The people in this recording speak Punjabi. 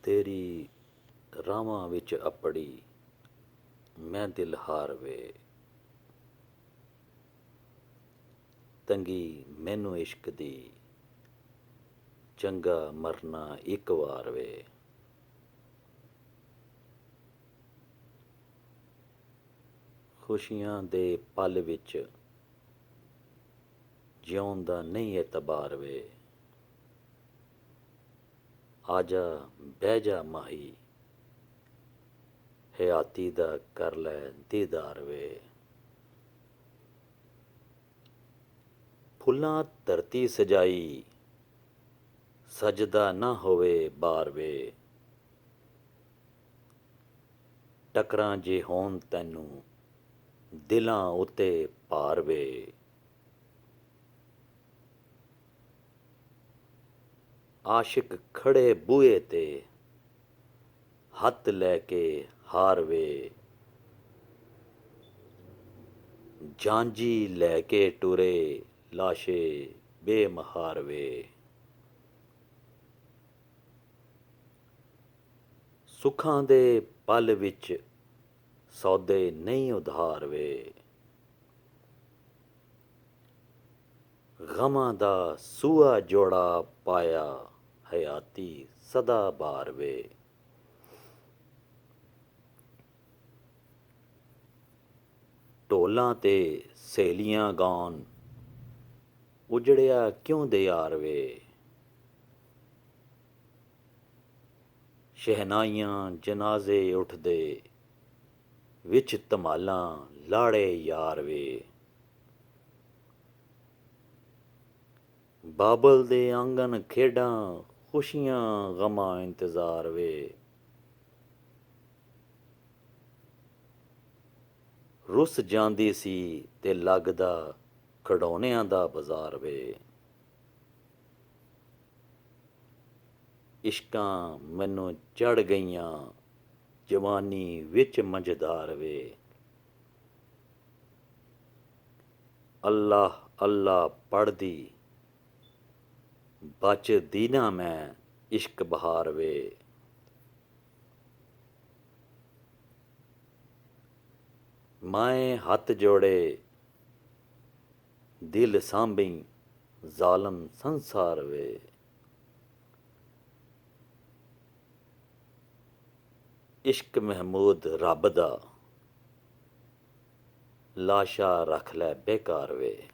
ਤੇਰੀ ਰਾਹਾਂ ਵਿੱਚ ਅਪੜੀ ਮੈਂ ਦਿਲ ਹਾਰ ਵੇ। ਤੰਗੀ ਮੈਨੂੰ ਇਸ਼ਕ ਦੀ ਚੰਗਾ ਮਰਨਾ ਇੱਕ ਵਾਰ ਵੇ। ਖੁਸ਼ੀਆਂ ਦੇ ਪਲ ਵਿੱਚ ਜਿਉਣ ਦਾ ਨਹੀਂ ਇਤਬਾਰ ਵੇ। ਆਜਾ ਬਹਿ ਜਾ ਮਾਹੀ ਹਯਾਤੀ ਦਾ ਕਰ ਲੈ ਦੀਦਾਰ ਵੇ। ਫੁੱਲਾਂ ਧਰਤੀ ਸਜਾਈ ਸਜਦਾ ਨਾ ਹੋਵੇ ਬਾਰ ਵੇ। ਟੱਕਰਾਂ ਜੇ ਹੋਣ ਤੈਨੂੰ ਦਿਲਾਂ ਉੱਤੇ ਭਾਰ ਵੇ। ਆਸ਼ਿਕ ਖੜੇ ਬੂਹੇ ਤੇ ਹੱਥ ਲੈ ਕੇ ਹਾਰ ਵੇ। ਜਾਂਝੀ ਲੈ ਕੇ ਟੁਰੇ ਲਾਸ਼ੇ ਬੇਮਹਾਰ ਵੇ। ਸੁੱਖਾਂ ਦੇ ਪਲ ਵਿੱਚ ਸੌਦੇ ਨਹੀਂ ਉਧਾਰ ਵੇ। ਗਮਾਂ ਦਾ ਸੂਆ ਜੋੜਾ ਪਾਇਆ ਹਯਾਤੀ ਸਦਾ ਬਾਰ ਵੇ। ਢੋਲਾਂ ਤੇ ਸਹੇਲੀਆਂ ਗਾਉਣ ਉਜੜਿਆ ਕਿਉਂ ਦਿਆਰ ਵੇ। ਸ਼ਹਿਨਾਈਆਂ ਜਨਾਜ਼ੇ ਉੱਠਦੇ ਵਿੱਚ ਧਮਾਲਾਂ ਲਾੜੇ ਯਾਰ ਵੇ। ਬਾਬਲ ਦੇ ਆਂਗਨ ਖੇਡਾਂ ਖੁਸ਼ੀਆਂ ਗਮਾਂ ਇੰਤਜ਼ਾਰ ਵੇ। ਰੁੱਸ ਜਾਂਦੀ ਸੀ ਤੇ ਲੱਗਦਾ ਖਿਡੌਣਿਆਂ ਦਾ ਬਾਜ਼ਾਰ ਵੇ। ਇਸ਼ਕਾਂ ਮੈਨੂੰ ਚੜ੍ਹ ਗਈਆਂ ਜਵਾਨੀ ਵਿੱਚ ਮੰਝਦਾਰ ਵੇ। ਅੱਲਾਹ ਅੱਲਾਹ ਪੜ੍ਹਦੀ ਬਚਦੀ ਨਾ ਮੈਂ ਇਸ਼ਕ ਬਹਾਰ ਵੇ। ਮੈਂ ਹੱਥ ਜੋੜੇ ਦਿਲ ਸਾਂਭੀ ਜ਼ਾਲਮ ਸੰਸਾਰ ਵੇ। ਇਸ਼ਕ ਮਹਿਮੂਦ ਰੱਬ ਦਾ ਲਾਸ਼ਾ ਰੱਖ ਲੈ ਬੇਕਾਰ ਵੇ।